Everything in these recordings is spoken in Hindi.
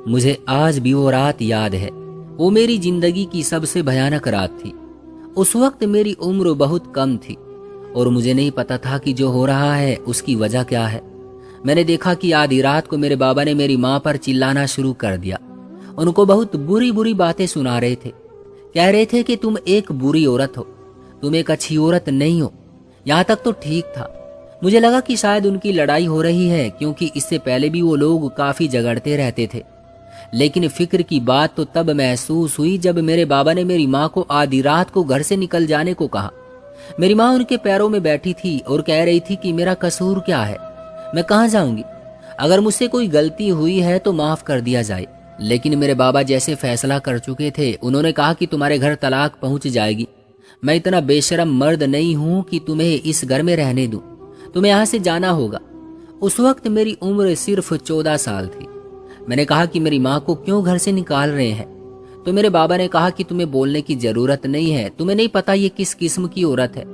मुझे आज भी वो रात याद है। वो मेरी जिंदगी की सबसे भयानक रात थी। उस वक्त मेरी उम्र बहुत कम थी और मुझे नहीं पता था कि जो हो रहा है उसकी वजह क्या है। मैंने देखा कि आधी रात को मेरे बाबा ने मेरी माँ पर चिल्लाना शुरू कर दिया। उनको बहुत बुरी बुरी बातें सुना रहे थे। कह रहे थे कि तुम एक बुरी औरत हो, तुम एक अच्छी औरत नहीं हो। यहाँ तक तो ठीक था। मुझे लगा कि शायद उनकी लड़ाई हो रही है, क्योंकि इससे पहले भी वो लोग काफी झगड़ते रहते थे। लेकिन फिक्र की बात तो तब महसूस हुई जब मेरे बाबा ने मेरी माँ को आधी रात को घर से निकल जाने को कहा। मेरी माँ उनके पैरों में बैठी थी और कह रही थी कि मेरा कसूर क्या है, मैं कहाँ जाऊंगी, अगर मुझसे कोई गलती हुई है तो माफ कर दिया जाए। लेकिन मेरे बाबा जैसे फैसला कर चुके थे, उन्होंने कहा कि तुम्हारे घर तलाक पहुंच जाएगी। मैं इतना बेशरम मर्द नहीं हूं कि तुम्हें इस घर में रहने दूं, तुम्हें यहाँ से जाना होगा। उस वक्त मेरी उम्र सिर्फ 14 साल थी। मैंने कहा कि मेरी माँ को क्यों घर से निकाल रहे हैं, तो मेरे बाबा ने कहा कि तुम्हें बोलने की जरूरत नहीं है, तुम्हें नहीं पता ये किस किस्म की औरत है।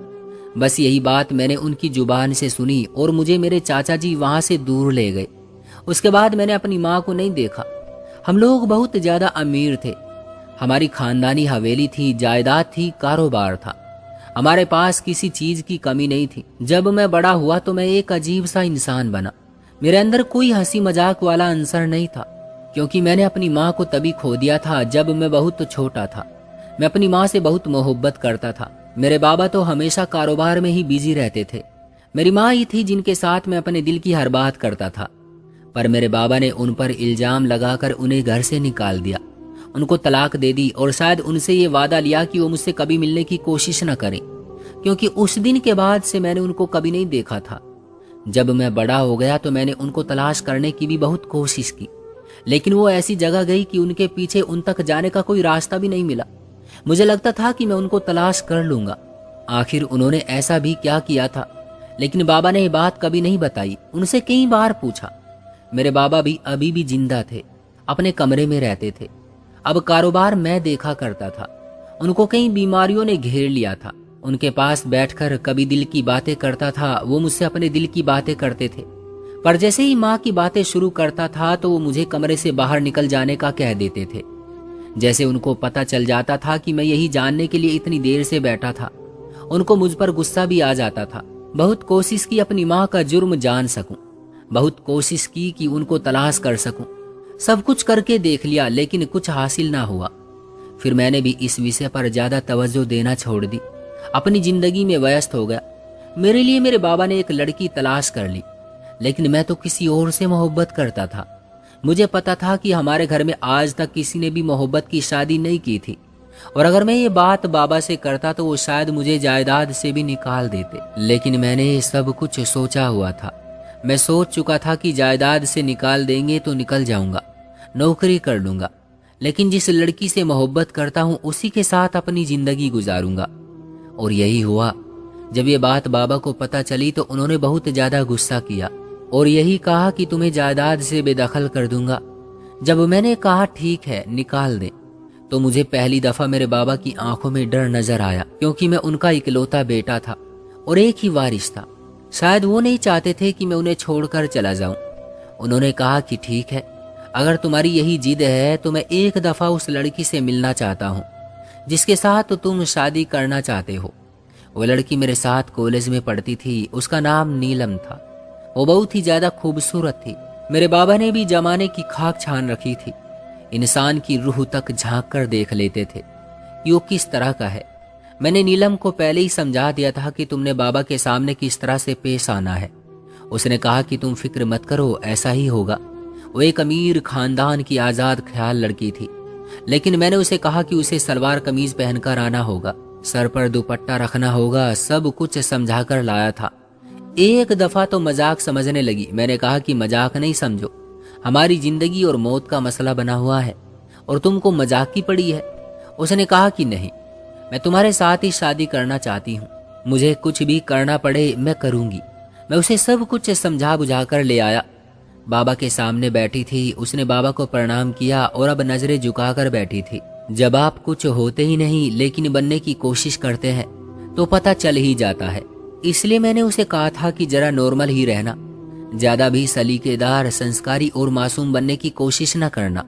बस यही बात मैंने उनकी जुबान से सुनी और मुझे मेरे चाचा जी वहां से दूर ले गए। उसके बाद मैंने अपनी माँ को नहीं देखा। हम लोग बहुत ज्यादा अमीर थे। हमारी खानदानी हवेली थी, जायदाद थी, कारोबार था। हमारे पास किसी चीज की कमी नहीं थी। जब मैं बड़ा हुआ तो मैं एक अजीब सा इंसान बना। मेरे अंदर कोई हंसी मजाक वाला अंसर नहीं था, क्योंकि मैंने अपनी माँ को तभी खो दिया था जब मैं बहुत छोटा था। मैं अपनी माँ से बहुत मोहब्बत करता था। मेरे बाबा तो हमेशा कारोबार में ही बिजी रहते थे। मेरी माँ ही थी जिनके साथ मैं अपने दिल की हर बात करता था। पर मेरे बाबा ने उन पर इल्जाम लगाकर उन्हें घर से निकाल दिया, उनको तलाक दे दी और शायद उनसे ये वादा लिया कि वो मुझसे कभी मिलने की कोशिश न करें, क्योंकि उस दिन के बाद से मैंने उनको कभी नहीं देखा था। जब मैं बड़ा हो गया तो मैंने उनको तलाश करने की भी बहुत कोशिश की, लेकिन वो ऐसी जगह गई कि उनके पीछे उन तक जाने का कोई रास्ता भी नहीं मिला। मुझे लगता था कि मैं उनको तलाश कर लूंगा। आखिर उन्होंने ऐसा भी क्या किया था, लेकिन बाबा ने ये बात कभी नहीं बताई। उनसे कई बार पूछा। मेरे बाबा भी अभी भी जिंदा थे, अपने कमरे में रहते थे। अब कारोबार मैं देखा करता था। उनको कई बीमारियों ने घेर लिया था। उनके पास बैठकर कभी दिल की बातें करता था, वो मुझसे अपने दिल की बातें करते थे। पर जैसे ही माँ की बातें शुरू करता था तो वो मुझे कमरे से बाहर निकल जाने का कह देते थे। जैसे उनको पता चल जाता था कि मैं यही जानने के लिए इतनी देर से बैठा था। उनको मुझ पर गुस्सा भी आ जाता था। बहुत कोशिश की अपनी माँ का जुर्म जान सकूं, बहुत कोशिश की कि उनको तलाश कर सकूं। सब कुछ करके देख लिया, लेकिन कुछ हासिल ना हुआ। फिर मैंने भी इस विषय पर ज्यादा तवज्जो देना छोड़ दी, अपनी जिंदगी में व्यस्त हो गया। मेरे लिए मेरे बाबा ने एक लड़की तलाश कर ली, लेकिन मैं तो किसी और से मोहब्बत करता था। मुझे पता था कि हमारे घर में आज तक किसी ने भी मोहब्बत की शादी नहीं की थी, और अगर मैं ये बात बाबा से करता तो वो शायद मुझे जायदाद से भी निकाल देते। लेकिन मैंने ये सब कुछ सोचा हुआ था। मैं सोच चुका था कि जायदाद से निकाल देंगे तो निकल जाऊंगा, नौकरी कर लूंगा, लेकिन जिस लड़की से मोहब्बत करता हूँ उसी के साथ अपनी जिंदगी गुजारूंगा। और यही हुआ। जब ये बात बाबा को पता चली तो उन्होंने बहुत ज्यादा गुस्सा किया और यही कहा कि तुम्हें जायदाद से बेदखल कर दूंगा। जब मैंने कहा ठीक है निकाल दे, तो मुझे पहली दफा मेरे बाबा की आंखों में डर नजर आया, क्योंकि मैं उनका इकलौता बेटा था और एक ही वारिस था। शायद वो नहीं चाहते थे कि मैं उन्हें छोड़कर चला जाऊं। उन्होंने कहा कि ठीक है, अगर तुम्हारी यही जिद है तो मैं एक दफा उस लड़की से मिलना चाहता हूँ जिसके साथ तुम शादी करना चाहते हो। वो लड़की मेरे साथ कॉलेज में पढ़ती थी, उसका नाम नीलम था। वो बहुत ही ज्यादा खूबसूरत थी। मेरे बाबा ने भी जमाने की खाक छान रखी थी। इंसान की रूह तक झांक कर देख लेते थे कि वो किस तरह का है। मैंने नीलम को पहले ही समझा दिया था कि तुमने बाबा के सामने किस तरह से पेश आना है। उसने कहा कि तुम फिक्र मत करो, ऐसा ही होगा। वो एक अमीर खानदान की आजाद ख्याल लड़की थी, लेकिन मैंने उसे कहा कि उसे सलवार कमीज पहनकर आना होगा, सर पर दुपट्टा रखना होगा। सब कुछ समझा कर लाया था। एक दफा तो मजाक समझने लगी। मैंने कहा कि मजाक नहीं समझो, हमारी जिंदगी और मौत का मसला बना हुआ है और तुमको मजाक की पड़ी है। उसने कहा कि नहीं, मैं तुम्हारे साथ ही शादी करना चाहती हूँ, मुझे कुछ भी करना पड़े मैं करूंगी। मैं उसे सब कुछ समझा बुझा कर ले आया। बाबा के सामने बैठी थी। उसने बाबा को प्रणाम किया और अब नजरें झुकाकर बैठी थी। जब आप कुछ होते ही नहीं लेकिन बनने की कोशिश करते हैं तो पता चल ही जाता है। इसलिए मैंने उसे कहा था कि जरा नॉर्मल ही रहना, ज्यादा भी सलीकेदार, संस्कारी और मासूम बनने की कोशिश न करना।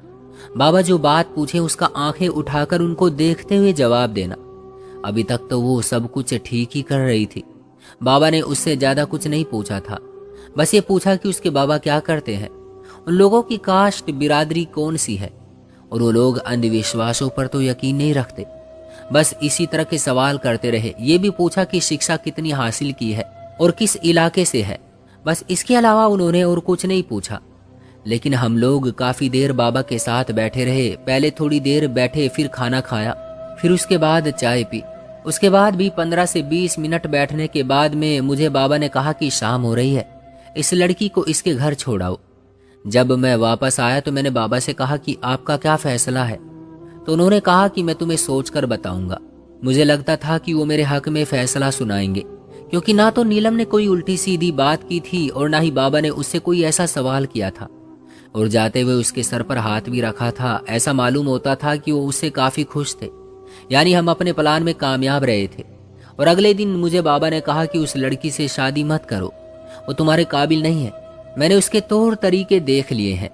बाबा जो बात पूछे उसका आंखें उठाकर उनको देखते हुए जवाब देना। अभी तक तो वो सब कुछ ठीक ही कर रही थी। बाबा ने उससे ज्यादा कुछ नहीं पूछा था, बस ये पूछा कि उसके बाबा क्या करते हैं, उन लोगों की कास्ट बिरादरी कौन सी है, और वो लोग अंधविश्वासों पर तो यकीन नहीं रखते। बस इसी तरह के सवाल करते रहे। ये भी पूछा कि शिक्षा कितनी हासिल की है और किस इलाके से है। बस इसके अलावा उन्होंने और कुछ नहीं पूछा। लेकिन हम लोग काफी देर बाबा के साथ बैठे रहे। पहले थोड़ी देर बैठे, फिर खाना खाया, फिर उसके बाद चाय पी। उसके बाद भी 15 से 20 मिनट बैठने के बाद में मुझे बाबा ने कहा कि शाम हो रही है, इस लड़की को इसके घर छोड़ाओ। जब मैं वापस आया तो मैंने बाबा से कहा कि आपका क्या फैसला है, तो उन्होंने कहा कि मैं तुम्हें सोचकर बताऊंगा। मुझे लगता था कि वो मेरे हक में फैसला सुनाएंगे, क्योंकि ना तो नीलम ने कोई उल्टी सीधी बात की थी और ना ही बाबा ने उससे कोई ऐसा सवाल किया था, और जाते हुए उसके सर पर हाथ भी रखा था। ऐसा मालूम होता था कि वो उससे काफी खुश थे, यानी हम अपने प्लान में कामयाब रहे थे। और अगले दिन मुझे बाबा ने कहा कि उस लड़की से शादी मत करो, वो तुम्हारे काबिल नहीं है। मैंने उसके तौर तरीके देख लिए हैं।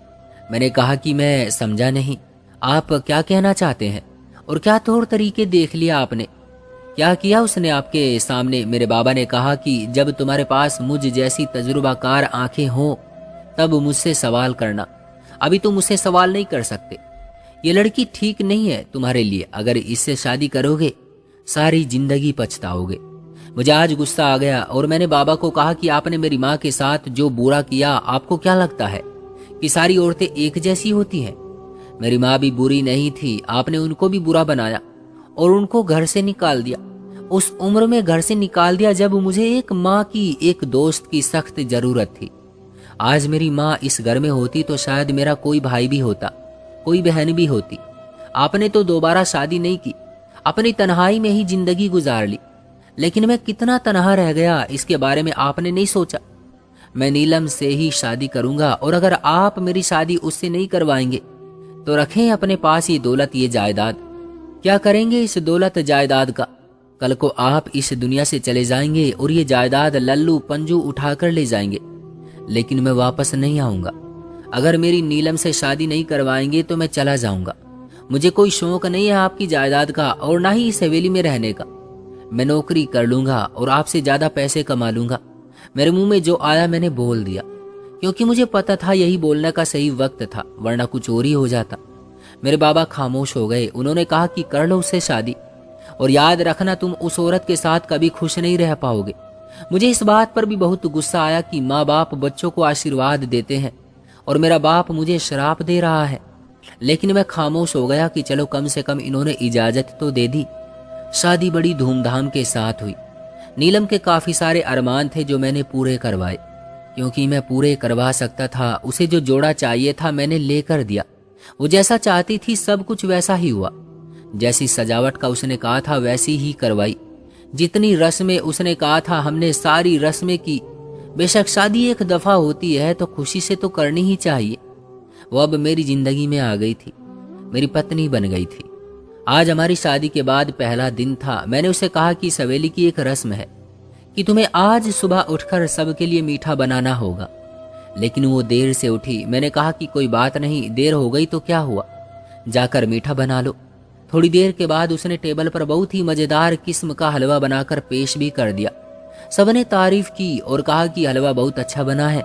मैंने कहा कि मैं समझा नहीं, आप क्या कहना चाहते हैं, और क्या तौर तरीके देख लिया आपने, क्या किया उसने आपके सामने। मेरे बाबा ने कहा कि जब तुम्हारे पास मुझ जैसी तजुर्बाकार आंखें हों तब मुझसे सवाल करना, अभी तुम मुझसे सवाल नहीं कर सकते। ये लड़की ठीक नहीं है तुम्हारे लिए, अगर इससे शादी करोगे सारी जिंदगी पछताओगे। मुझे आज गुस्सा आ गया और मैंने बाबा को कहा कि आपने मेरी माँ के साथ जो बुरा किया, आपको क्या लगता है कि सारी औरतें एक जैसी होती हैं? मेरी माँ भी बुरी नहीं थी, आपने उनको भी बुरा बनाया और उनको घर से निकाल दिया। उस उम्र में घर से निकाल दिया जब मुझे एक माँ की, एक दोस्त की सख्त जरूरत थी। आज मेरी माँ इस घर में होती तो शायद मेरा कोई भाई भी होता, कोई बहन भी होती। आपने तो दोबारा शादी नहीं की, अपनी तन्हाई में ही जिंदगी गुजार ली। लेकिन मैं कितना तन्हा रह गया, इसके बारे में आपने नहीं सोचा। मैं नीलम से ही शादी करूंगा, और अगर आप मेरी शादी उससे नहीं करवाएंगे तो रखें अपने पास ये दौलत, ये जायदाद। क्या करेंगे इस दौलत जायदाद का? कल को आप इस दुनिया से चले जाएंगे और ये जायदाद लल्लू पंजू उठाकर ले जाएंगे, लेकिन मैं वापस नहीं आऊंगा। अगर मेरी नीलम से शादी नहीं करवाएंगे तो मैं चला जाऊंगा। मुझे कोई शौक नहीं है आपकी जायदाद का, और ना ही इस हवेली में रहने का। मैं नौकरी कर लूंगा और आपसे ज्यादा पैसे कमा लूंगा। मेरे मुंह में जो आया मैंने बोल दिया, क्योंकि मुझे पता था यही बोलने का सही वक्त था, वरना कुछ और ही हो जाता। मेरे बाबा खामोश हो गए। उन्होंने कहा कि कर लो उससे शादी, और याद रखना तुम उस औरत के साथ कभी खुश नहीं रह पाओगे। मुझे इस बात पर भी बहुत गुस्सा आया कि माँ बाप बच्चों को आशीर्वाद देते हैं और मेरा बाप मुझे श्राप दे रहा है। लेकिन मैं खामोश हो गया कि चलो कम से कम इन्होंने इजाजत तो दे दी। शादी बड़ी धूमधाम के साथ हुई। नीलम के काफी सारे अरमान थे जो मैंने पूरे करवाए, क्योंकि मैं पूरे करवा सकता था। उसे जो जोड़ा चाहिए था मैंने लेकर दिया। वो जैसा चाहती थी सब कुछ वैसा ही हुआ। जैसी सजावट का उसने कहा था वैसी ही करवाई। जितनी रस्में उसने कहा था हमने सारी रस्में की। बेशक शादी एक दफा होती है तो खुशी से तो करनी ही चाहिए। वो अब मेरी जिंदगी में आ गई थी, मेरी पत्नी बन गई थी। आज हमारी शादी के बाद पहला दिन था। मैंने उसे कहा कि इस हवेली की एक रस्म है कि तुम्हें आज सुबह उठकर सबके लिए मीठा बनाना होगा। लेकिन वो देर से उठी। मैंने कहा कि कोई बात नहीं, देर हो गई तो क्या हुआ, जाकर मीठा बना लो। थोड़ी देर के बाद उसने टेबल पर बहुत ही मजेदार किस्म का हलवा बनाकर पेश भी कर दिया। सबने तारीफ की और कहा कि हलवा बहुत अच्छा बना है।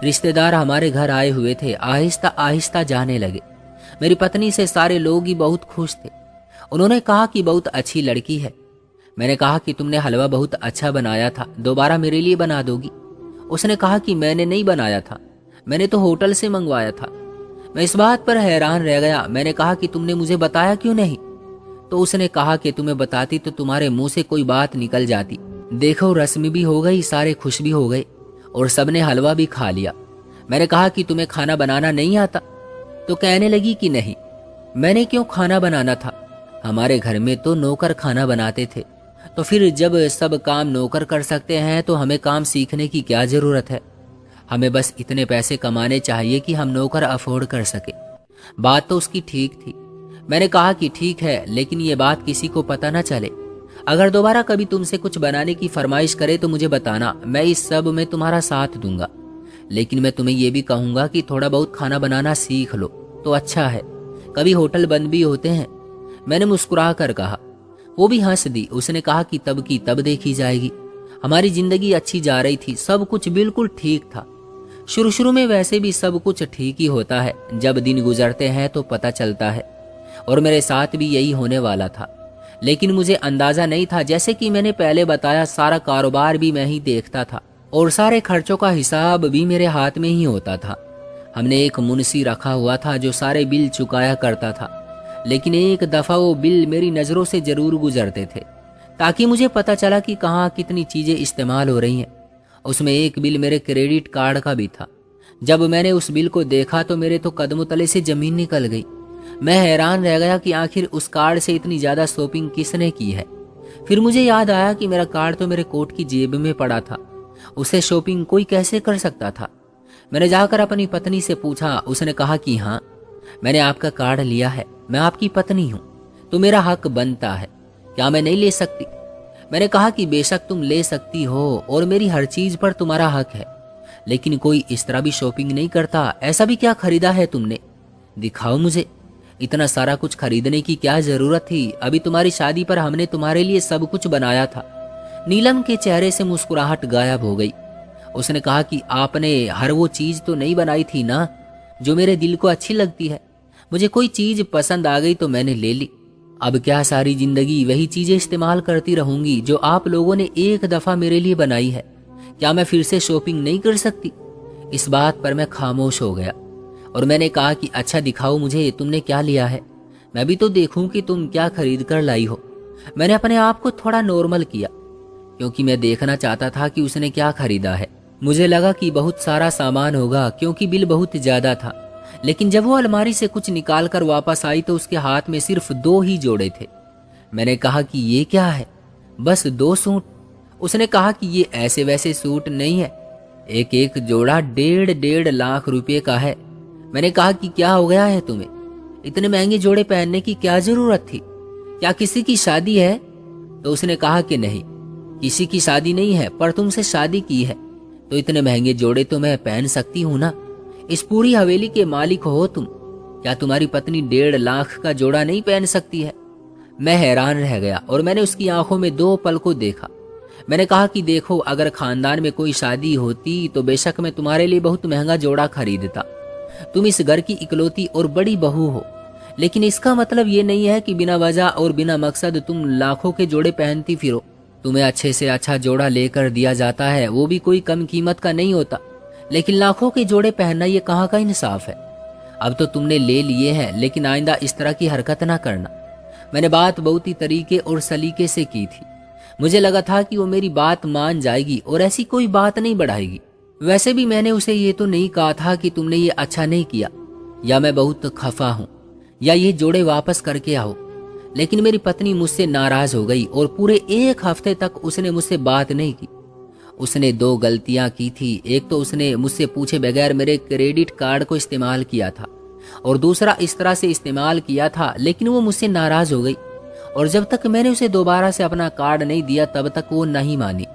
रिश्तेदार हमारे घर आए हुए थे, आहिस्ता आहिस्ता जाने लगे। मेरी पत्नी से सारे लोग ही बहुत खुश थे। उन्होंने कहा कि बहुत अच्छी लड़की है। मैंने कहा कि तुमने हलवा बहुत अच्छा बनाया था, दोबारा मेरे लिए बना दोगी? उसने कहा कि मैंने नहीं बनाया था, मैंने तो होटल से मंगवाया था। मैं इस बात पर हैरान रह गया। मैंने कहा कि तुमने मुझे बताया क्यों नहीं? तो उसने कहा कि तुम्हें बताती तो तुम्हारे मुंह से कोई बात निकल जाती। देखो रस्म भी हो गई, सारे खुश भी हो गए और सबने हलवा भी खा लिया। मैंने कहा कि तुम्हें खाना बनाना नहीं आता? तो कहने लगी कि नहीं, मैंने क्यों खाना बनाना था, हमारे घर में तो नौकर खाना बनाते थे। तो फिर जब सब काम नौकर कर सकते हैं तो हमें काम सीखने की क्या जरूरत है? हमें बस इतने पैसे कमाने चाहिए कि हम नौकर अफोर्ड कर सके। बात तो उसकी ठीक थी। मैंने कहा कि ठीक है, लेकिन ये बात किसी को पता ना चले। अगर दोबारा कभी तुमसे कुछ बनाने की फरमाइश करे तो मुझे बताना, मैं इस सब में तुम्हारा साथ दूंगा। लेकिन मैं तुम्हें ये भी कहूंगा कि थोड़ा बहुत खाना बनाना सीख लो तो अच्छा है। कभी होटल बंद भी होते हैं। मैंने मुस्कुरा कर कहा। वो भी हंस दी। उसने कहा कि तब की तब देखी जाएगी। हमारी जिंदगी अच्छी जा रही थी, सब कुछ बिल्कुल ठीक था। शुरू शुरू में वैसे भी सब कुछ ठीक ही होता है, जब दिन गुजरते हैं तो पता चलता है, और मेरे साथ भी यही होने वाला था। लेकिन मुझे अंदाजा नहीं था, जैसे कि मैंने पहले बताया, सारा कारोबार भी मैं ही देखता था और सारे खर्चों का हिसाब भी मेरे हाथ में ही होता था। हमने एक मुंशी रखा हुआ था जो सारे बिल चुकाया करता था, लेकिन एक दफ़ा वो बिल मेरी नज़रों से ज़रूर गुजरते थे, ताकि मुझे पता चला कि कहाँ कितनी चीज़ें इस्तेमाल हो रही हैं। उसमें एक बिल मेरे क्रेडिट कार्ड का भी था। जब मैंने उस बिल को देखा तो मेरे तो कदमों तले से ज़मीन निकल गई। मैं हैरान रह गया कि आखिर उस कार्ड से इतनी ज़्यादा शॉपिंग किसने की है। फिर मुझे याद आया कि मेरा कार्ड तो मेरे कोट की जेब में पड़ा था, उसे शॉपिंग कोई कैसे कर सकता था। मैंने जाकर अपनी पत्नी से पूछा। उसने कहा कि हाँ, मैंने आपका कार्ड लिया है, मैं आपकी पत्नी हूँ, तो मेरा हक बनता है, क्या मैं नहीं ले सकती? मैंने कहा कि बेशक तुम ले सकती हो और मेरी हर चीज़ पर तुम्हारा हक है, लेकिन कोई इस तरह भी शॉपिंग नहीं करता। ऐसा भी क्या खरीदा है तुमने? दिखाओ मुझे। इतना सारा कुछ खरीदने की क्या ज़रूरत थी? अभी तुम्हारी शादी पर हमने तुम्हारे लिए सब कुछ बनाया था। नीलम के चेहरे से मुस्कुराहट गायब हो गई। उसने कहा कि आपने हर वो चीज़ तो नहीं बनाई थी ना जो मेरे दिल को अच्छी लगती है। मुझे कोई चीज़ पसंद आ गई तो मैंने ले ली। अब क्या सारी जिंदगी वही चीज़ें इस्तेमाल करती रहूंगी जो आप लोगों ने एक दफ़ा मेरे लिए बनाई है? क्या मैं फिर से शॉपिंग नहीं कर सकती? इस बात पर मैं खामोश हो गया और मैंने कहा कि अच्छा दिखाओ मुझे, तुमने क्या लिया है, मैं भी तो देखूं कि तुम क्या खरीद कर लाई हो। मैंने अपने आप को थोड़ा नॉर्मल किया, क्योंकि मैं देखना चाहता था कि उसने क्या खरीदा है। मुझे लगा कि बहुत सारा सामान होगा, क्योंकि बिल बहुत ज़्यादा था। लेकिन जब वो अलमारी से कुछ निकाल कर वापस आई तो उसके हाथ में सिर्फ 2 ही जोड़े थे। मैंने कहा कि ये क्या है? बस 2 सूट। उसने कहा कि ये ऐसे वैसे सूट नहीं है, एक एक जोड़ा 1.5 लाख रुपए का है। मैंने कहा कि क्या हो गया है तुम्हें? इतने महंगे जोड़े पहनने की क्या जरूरत थी? क्या किसी की शादी है? तो उसने कहा कि नहीं, किसी की शादी नहीं है, पर तुमसे शादी की है, तो इतने महंगे जोड़े तो मैं पहन सकती हूँ ना। इस पूरी हवेली के मालिक हो तुम, क्या तुम्हारी पत्नी 1.5 लाख का जोड़ा नहीं पहन सकती है? मैं हैरान रह गया और मैंने उसकी आंखों में 2 पल को देखा। मैंने कहा कि देखो, अगर खानदान में कोई शादी होती तो बेशक मैं तुम्हारे लिए बहुत महंगा जोड़ा खरीदता। तुम इस घर की इकलौती और बड़ी बहू हो, लेकिन इसका मतलब ये नहीं है कि बिना वजह और बिना मकसद तुम लाखों के जोड़े पहनती फिरो। तुम्हें अच्छे से अच्छा जोड़ा लेकर दिया जाता है, वो भी कोई कम कीमत का नहीं होता, लेकिन लाखों के जोड़े पहनना ये कहाँ का इंसाफ है? अब तो तुमने ले लिए हैं, लेकिन आइंदा इस तरह की हरकत ना करना। मैंने बात बहुत ही तरीके और सलीके से की थी। मुझे लगा था कि वो मेरी बात मान जाएगी और ऐसी कोई बात नहीं बढ़ाएगी। वैसे भी मैंने उसे ये तो नहीं कहा था कि तुमने ये अच्छा नहीं किया, या मैं बहुत खफा हूँ, या ये जोड़े वापस करके आओ। लेकिन मेरी पत्नी मुझसे नाराज हो गई और पूरे 1 हफ्ते तक उसने मुझसे बात नहीं की। उसने 2 गलतियां की थी। एक तो उसने मुझसे पूछे बगैर मेरे क्रेडिट कार्ड को इस्तेमाल किया था, और दूसरा इस तरह से इस्तेमाल किया था, लेकिन वो मुझसे नाराज हो गई, और जब तक मैंने उसे दोबारा से अपना कार्ड नहीं दिया तब तक वो नहीं मानी।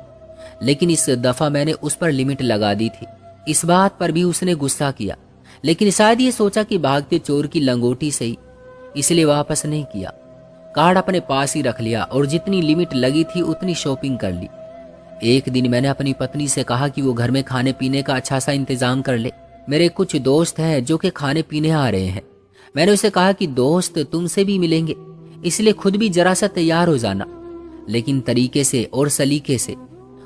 लेकिन इस दफा मैंने उस पर लिमिट लगा दी थी। इस बात पर भी उसने गुस्सा किया, लेकिन शायद ये सोचा कि भागते चोर की लंगोटी सही, इसलिए वापस नहीं किया। कार्ड अपने पास ही रख लिया और जितनी लिमिट लगी थी उतनी शॉपिंग कर ली। एक दिन मैंने अपनी पत्नी से कहा कि वो घर में खाने पीने का अच्छा सा इंतजाम कर ले। मेरे कुछ दोस्त हैं जो कि खाने पीने आ रहे हैं। मैंने उसे कहा कि दोस्त तुमसे भी मिलेंगे, इसलिए खुद भी जरा सा तैयार हो जाना, लेकिन तरीके से और सलीके से।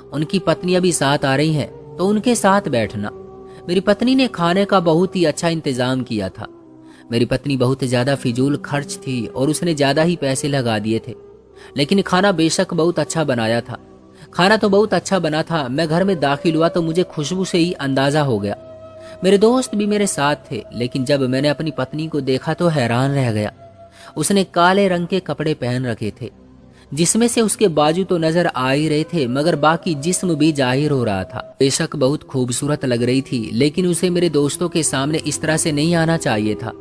उनकी पत्नियां भी साथ आ रही हैं तो उनके साथ बैठना। मेरी पत्नी ने खाने का बहुत ही अच्छा इंतजाम किया था। मेरी पत्नी बहुत ज़्यादा फिजूल खर्च थी और उसने ज़्यादा ही पैसे लगा दिए थे, लेकिन खाना बेशक बहुत अच्छा बनाया था। खाना तो बहुत अच्छा बना था। मैं घर में दाखिल हुआ तो मुझे खुशबू से ही अंदाज़ा हो गया। मेरे दोस्त भी मेरे साथ थे, लेकिन जब मैंने अपनी पत्नी को देखा तो हैरान रह गया। उसने काले रंग के कपड़े पहन रखे थे, जिसमें से उसके बाजू तो नजर आ ही रहे थे, मगर बाकी जिस्म भी जाहिर हो रहा था। बेशक बहुत खूबसूरत लग रही थी, लेकिन उसे मेरे दोस्तों के सामने इस तरह से नहीं आना चाहिए था।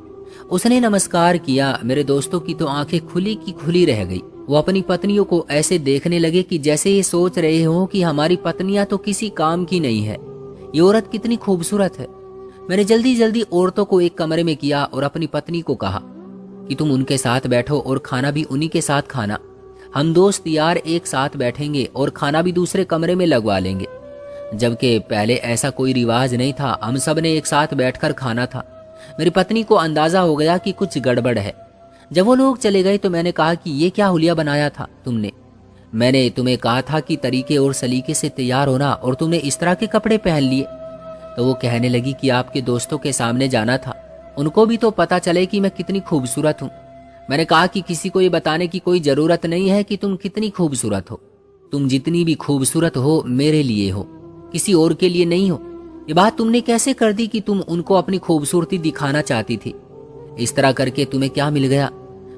उसने नमस्कार किया। मेरे दोस्तों की तो आंखें खुली की खुली रह गई। वो अपनी पत्नियों को ऐसे देखने लगे कि जैसे ये सोच रहे हो कि हमारी पत्नियां तो किसी काम की नहीं है, ये औरत कितनी खूबसूरत है। मैंने जल्दी जल्दी औरतों को एक कमरे में किया और अपनी पत्नी को कहा, कि तुम उनके साथ बैठो और खाना भी उन्हीं के साथ खाना। हम दोस्त यार एक साथ बैठेंगे और खाना भी दूसरे कमरे में लगवा लेंगे, जबकि पहले ऐसा कोई रिवाज नहीं था। हम सब ने एक साथ बैठकर खाना था। मेरी पत्नी को अंदाजा हो गया कि कुछ गड़बड़ है। जब वो लोग चले गए तो मैंने कहा कि ये क्या हुलिया बनाया था तुमने? मैंने तुम्हें कहा था कि तरीके और सलीके से तैयार होना, और तुमने इस तरह के कपड़े पहन लिए। तो वो कहने लगी कि आपके दोस्तों के सामने जाना था, उनको भी तो पता चले कि मैं कितनी खूबसूरत हूँ। मैंने कहा कि किसी को ये बताने की कोई जरूरत नहीं है कि तुम कितनी खूबसूरत हो। तुम जितनी भी खूबसूरत हो मेरे लिए हो, किसी और के लिए नहीं हो। ये बात तुमने कैसे कर दी कि तुम उनको अपनी खूबसूरती दिखाना चाहती थी? इस तरह करके तुम्हें क्या मिल गया?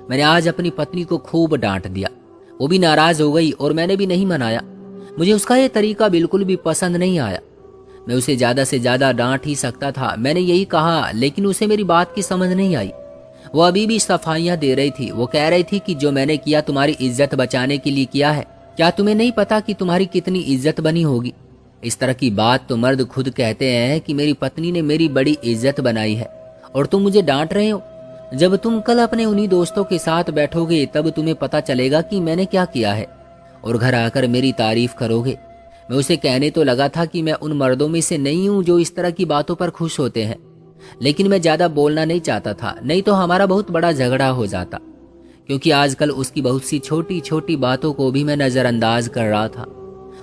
मैंने आज अपनी पत्नी को खूब डांट दिया। वो भी नाराज हो गई और मैंने भी नहीं मनाया। मुझे उसका ये तरीका बिल्कुल भी पसंद नहीं आया। मैं उसे ज्यादा से ज्यादा डांट ही सकता था, मैंने यही कहा, लेकिन उसे मेरी बात की समझ नहीं आई। वो अभी भी सफाइयां दे रही थी। वो कह रही थी कि जो मैंने किया तुम्हारी इज्जत बचाने के लिए किया है। क्या तुम्हें नहीं पता कि तुम्हारी कितनी इज्जत बनी होगी? इस तरह की बात तो मर्द खुद कहते हैं कि मेरी पत्नी ने मेरी बड़ी इज्जत बनाई है, और तुम मुझे डांट रहे हो। जब तुम कल अपने उन्हीं दोस्तों के साथ बैठोगे तब तुम्हें पता चलेगा कि मैंने क्या किया है, और घर आकर मेरी तारीफ करोगे। मैं उसे कहने तो लगा था कि मैं उन मर्दों में से नहीं हूं जो इस तरह की बातों पर खुश होते हैं, लेकिन मैं ज्यादा बोलना नहीं चाहता था, नहीं तो हमारा बहुत बड़ा झगड़ा हो जाता। क्योंकि आजकल उसकी बहुत सी छोटी छोटी बातों को भी मैं नजरअंदाज कर रहा था।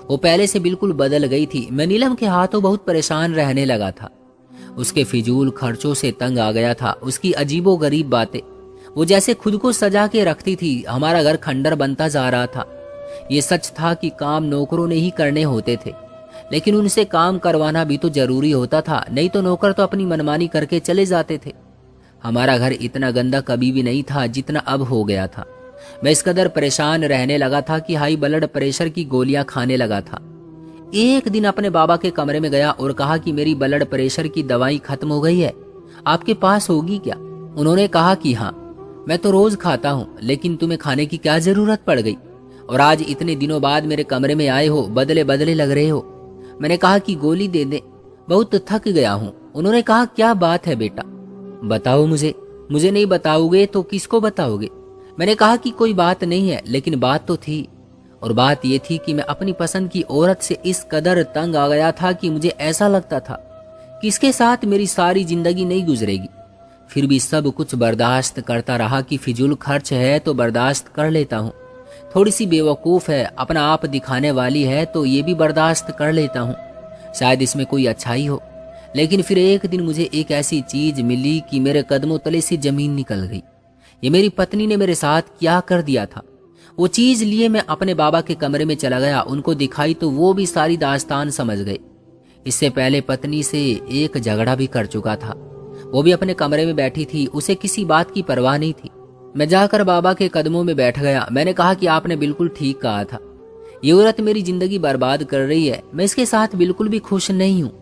वो पहले से बिल्कुल बदल गई थी। मैं नीलम के हाथों बहुत परेशान रहने लगा था। उसके फिजूल खर्चों से तंग आ गया था। उसकी अजीबो गरीब बातें, वो जैसे खुद को सजा के रखती थी। हमारा घर खंडर बनता जा रहा था। ये सच था कि काम नौकरों ने ही करने होते थे, लेकिन उनसे काम करवाना भी तो जरूरी होता था, नहीं तो नौकर तो अपनी मनमानी करके चले जाते थे। हमारा घर इतना गंदा कभी भी नहीं था जितना अब हो गया था। मैं इस कदर परेशान रहने लगा था कि हाई ब्लड प्रेशर की गोलियां खाने लगा था। एक दिन अपने बाबा के कमरे में गया और कहा कि मेरी ब्लड प्रेशर की दवाई खत्म हो गई है, आपके पास होगी क्या? उन्होंने कहा कि हाँ, मैं तो रोज खाता हूँ, लेकिन तुम्हें खाने की क्या जरूरत पड़ गई? और आज इतने दिनों बाद मेरे कमरे में आए हो, बदले बदले लग रहे हो। मैंने कहा कि गोली दे दे, बहुत थक गया हूँ। उन्होंने कहा क्या बात है बेटा, बताओ मुझे नहीं बताओगे तो किसको बताओगे? मैंने कहा कि कोई बात नहीं है, लेकिन बात तो थी। और बात ये थी कि मैं अपनी पसंद की औरत से इस कदर तंग आ गया था कि मुझे ऐसा लगता था कि इसके साथ मेरी सारी जिंदगी नहीं गुजरेगी। फिर भी सब कुछ बर्दाश्त करता रहा कि फिजूल खर्च है तो बर्दाश्त कर लेता हूँ, थोड़ी सी बेवकूफ़ है, अपना आप दिखाने वाली है तो ये भी बर्दाश्त कर लेता हूँ, शायद इसमें कोई अच्छाई हो। लेकिन फिर एक दिन मुझे एक ऐसी चीज मिली कि मेरे कदमों तले से जमीन निकल गई। ये मेरी पत्नी ने मेरे साथ क्या कर दिया था। वो चीज लिए मैं अपने बाबा के कमरे में चला गया, उनको दिखाई तो वो भी सारी दास्तान समझ गए। इससे पहले पत्नी से एक झगड़ा भी कर चुका था। वो भी अपने कमरे में बैठी थी, उसे किसी बात की परवाह नहीं थी। मैं जाकर बाबा के कदमों में बैठ गया। मैंने कहा कि आपने बिल्कुल ठीक कहा था, ये औरत मेरी जिंदगी बर्बाद कर रही है। मैं इसके साथ बिल्कुल भी खुश नहीं हूँ।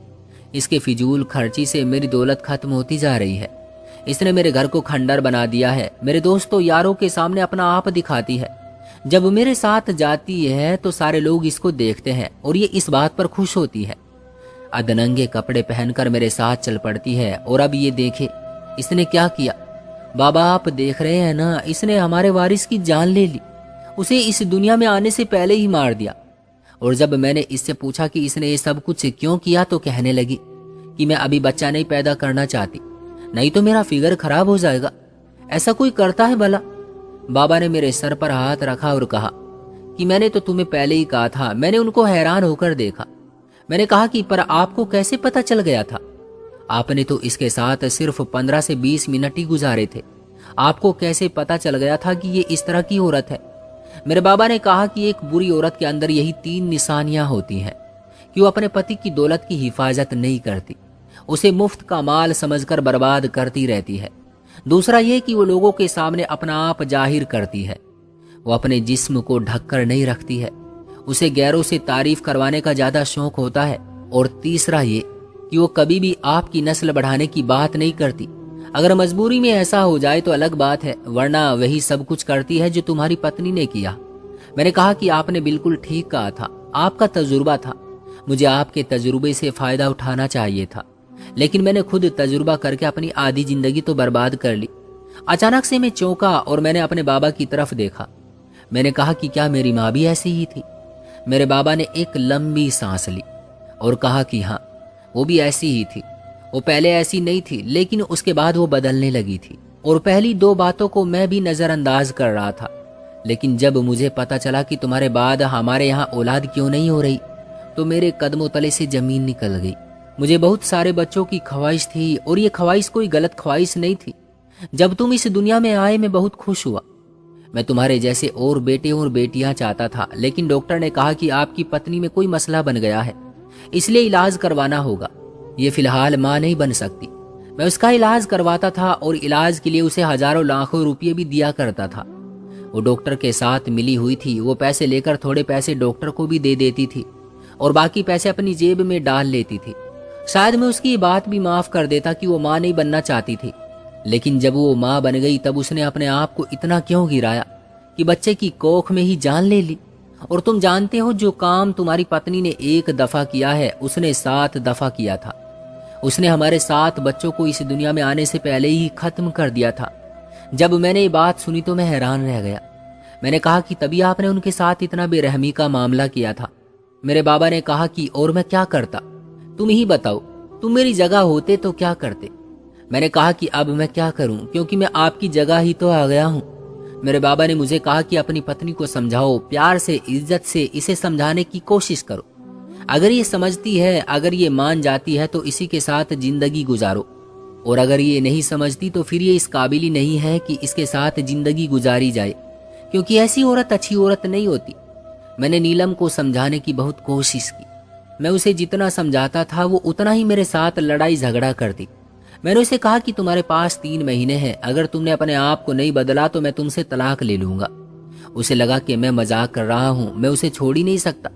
इसके फिजूल खर्ची से मेरी दौलत खत्म होती जा रही है। इसने मेरे घर को खंडर बना दिया है। मेरे दोस्तों यारों के सामने अपना आप दिखाती है। जब मेरे साथ जाती है तो सारे लोग इसको देखते हैं और ये इस बात पर खुश होती है। अधनंगे कपड़े पहनकर मेरे साथ चल पड़ती है। और अब ये देखे इसने क्या किया। बाबा आप देख रहे हैं ना, इसने हमारे वारिस की जान ले ली, उसे इस दुनिया में आने से पहले ही मार दिया। और जब मैंने इससे पूछा कि इसने ये सब कुछ क्यों किया तो कहने लगी कि मैं अभी बच्चा नहीं पैदा करना चाहती, नहीं तो मेरा फिगर खराब हो जाएगा। ऐसा कोई करता है भला? बाबा ने मेरे सर पर हाथ रखा और कहा कि मैंने तो तुम्हें पहले ही कहा था। मैंने उनको हैरान होकर देखा। मैंने कहा कि पर आपको कैसे पता चल गया था? आपने तो इसके साथ सिर्फ 15 से 20 मिनट ही गुजारे थे, आपको कैसे पता चल गया था कि ये इस तरह की औरत है? मेरे बाबा ने कहा कि एक बुरी औरत के अंदर यही 3 निशानियां होती हैं कि वो अपने पति की दौलत की हिफाजत नहीं करती, उसे मुफ्त का माल समझकर बर्बाद करती रहती है। दूसरा ये कि वो लोगों के सामने अपना आप जाहिर करती है, वो अपने जिस्म को ढककर नहीं रखती है, उसे गैरों से तारीफ करवाने का ज्यादा शौक होता है। और तीसरा ये कि वो कभी भी आपकी नस्ल बढ़ाने की बात नहीं करती। अगर मजबूरी में ऐसा हो जाए तो अलग बात है, वरना वही सब कुछ करती है जो तुम्हारी पत्नी ने किया। मैंने कहा कि आपने बिल्कुल ठीक कहा था, आपका तजुर्बा था, मुझे आपके तजुर्बे से फायदा उठाना चाहिए था, लेकिन मैंने खुद तजुर्बा करके अपनी आधी जिंदगी तो बर्बाद कर ली। अचानक से मैं चौंका और मैंने अपने बाबा की तरफ देखा। मैंने कहा कि क्या मेरी माँ भी ऐसी ही थी? मेरे बाबा ने एक लंबी सांस ली और कहा कि हाँ, वो भी ऐसी ही थी। वो पहले ऐसी नहीं थी, लेकिन उसके बाद वो बदलने लगी थी। और पहली 2 बातों को मैं भी नज़रअंदाज कर रहा था, लेकिन जब मुझे पता चला कि तुम्हारे बाद हमारे यहाँ औलाद क्यों नहीं हो रही, तो मेरे कदमों तले से ज़मीन निकल गई। मुझे बहुत सारे बच्चों की ख्वाहिश थी और ये ख्वाहिश कोई गलत ख्वाहिश नहीं थी। जब तुम इस दुनिया में आए मैं बहुत खुश हुआ। मैं तुम्हारे जैसे और बेटे और बेटियां चाहता था, लेकिन डॉक्टर ने कहा कि आपकी पत्नी में कोई मसला बन गया है, इसलिए इलाज करवाना होगा। ये फिलहाल माँ नहीं बन सकती। मैं उसका इलाज करवाता था और इलाज के लिए उसे हजारों लाखों रुपये भी दिया करता था। वो डॉक्टर के साथ मिली हुई थी। वो पैसे लेकर थोड़े पैसे डॉक्टर को भी दे देती थी और बाकी पैसे अपनी जेब में डाल लेती थी। शायद मैं उसकी बात भी माफ कर देता कि वो माँ नहीं बनना चाहती थी, लेकिन जब वो माँ बन गई तब उसने अपने आप को इतना क्यों गिराया कि बच्चे की कोख में ही जान ले ली। और तुम जानते हो, जो काम तुम्हारी पत्नी ने 1 दफा किया है उसने 7 दफा किया था। उसने हमारे 7 बच्चों को इस दुनिया में आने से पहले ही खत्म कर दिया था। जब मैंने ये बात सुनी तो मैं हैरान रह गया। मैंने कहा कि तभी आपने उनके साथ इतना बेरहमी का मामला किया था। मेरे बाबा ने कहा कि और मैं क्या करता, तुम ही बताओ, तुम मेरी जगह होते तो क्या करते? मैंने कहा कि अब मैं क्या करूं, क्योंकि मैं आपकी जगह ही तो आ गया हूं। मेरे बाबा ने मुझे कहा कि अपनी पत्नी को समझाओ, प्यार से, इज्जत से इसे समझाने की कोशिश करो। अगर ये समझती है, अगर ये मान जाती है तो इसी के साथ जिंदगी गुजारो, और अगर ये नहीं समझती तो फिर ये इस काबिल ही नहीं है कि इसके साथ जिंदगी गुजारी जाए, क्योंकि ऐसी औरत अच्छी औरत नहीं होती। मैंने नीलम को समझाने की बहुत कोशिश की। मैं उसे जितना समझाता था वो उतना ही मेरे साथ लड़ाई झगड़ा करती। मैंने उसे कहा कि तुम्हारे पास 3 महीने हैं, अगर तुमने अपने आप को नहीं बदला तो मैं तुमसे तलाक ले लूंगा। उसे लगा कि मैं मजाक कर रहा हूँ, मैं उसे छोड़ ही नहीं सकता,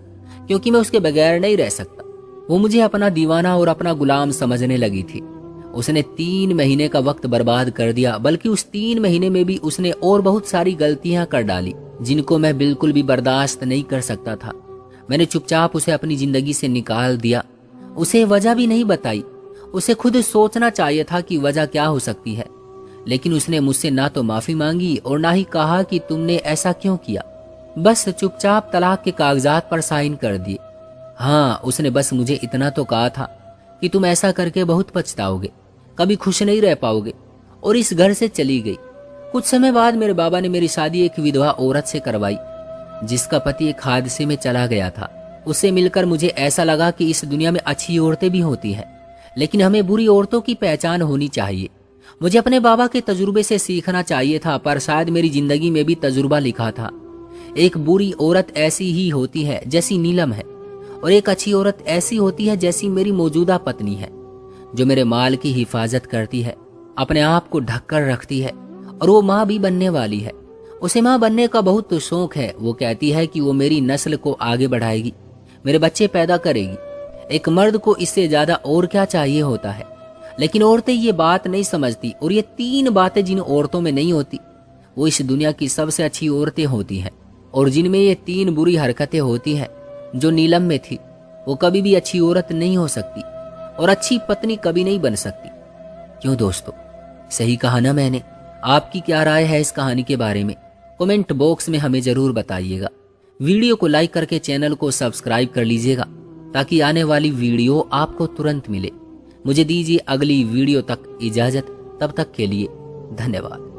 क्योंकि मैं उसके बगैर नहीं रह सकता। वो मुझे अपना दीवाना और अपना गुलाम समझने लगी थी। उसने 3 महीने का वक्त बर्बाद कर दिया, बल्कि उस 3 महीने में भी उसने और बहुत सारी गलतियां कर डाली जिनको मैं बिल्कुल भी बर्दाश्त नहीं कर सकता था। मैंने चुपचाप उसे अपनी जिंदगी से निकाल दिया। उसे वजह भी नहीं बताई। उसे खुद सोचना चाहिए था कि वजह क्या हो सकती है, लेकिन उसने मुझसे ना तो माफी मांगी और ना ही कहा कि तुमने ऐसा क्यों किया। बस चुपचाप तलाक के कागजात पर साइन कर दिए। हाँ, उसने बस मुझे इतना तो कहा था कि तुम ऐसा करके बहुत पछताओगे, कभी खुश नहीं रह पाओगे, और इस घर से चली गई। कुछ समय बाद मेरे बाबा ने मेरी शादी एक विधवा औरत से करवाई जिसका पति एक हादसे में चला गया था। उससे मिलकर मुझे ऐसा लगा कि इस दुनिया में अच्छी औरतें भी होती हैं, लेकिन हमें बुरी औरतों की पहचान होनी चाहिए। मुझे अपने बाबा के तजुर्बे से सीखना चाहिए था, पर शायद मेरी जिंदगी में भी तजुर्बा लिखा था। एक बुरी औरत ऐसी ही होती है जैसी नीलम है, और एक अच्छी औरत ऐसी होती है जैसी मेरी मौजूदा पत्नी है, जो मेरे माल की हिफाजत करती है, अपने आप को ढक कर रखती है, और वो माँ भी बनने वाली है। उसे माँ बनने का बहुत शौक है। वो कहती है कि वो मेरी नस्ल को आगे बढ़ाएगी, मेरे बच्चे पैदा करेगी। एक मर्द को इससे ज्यादा और क्या चाहिए होता है, लेकिन औरतें ये बात नहीं समझती, और ये 3 बातें जिन औरतों में नहीं होती वो इस दुनिया की सबसे अच्छी औरतें होती हैं। और जिनमें ये 3 बुरी हरकतें होती हैं जो नीलम में थी, वो कभी भी अच्छी औरत नहीं हो सकती और अच्छी पत्नी कभी नहीं बन सकती। क्यों दोस्तों, सही कहा ना मैंने? आपकी क्या राय है इस कहानी के बारे में? कमेंट बॉक्स में हमें जरूर बताइएगा। वीडियो को लाइक करके चैनल को सब्सक्राइब कर लीजिएगा ताकि आने वाली वीडियो आपको तुरंत मिले। मुझे दीजिए अगली वीडियो तक इजाजत। तब तक के लिए धन्यवाद।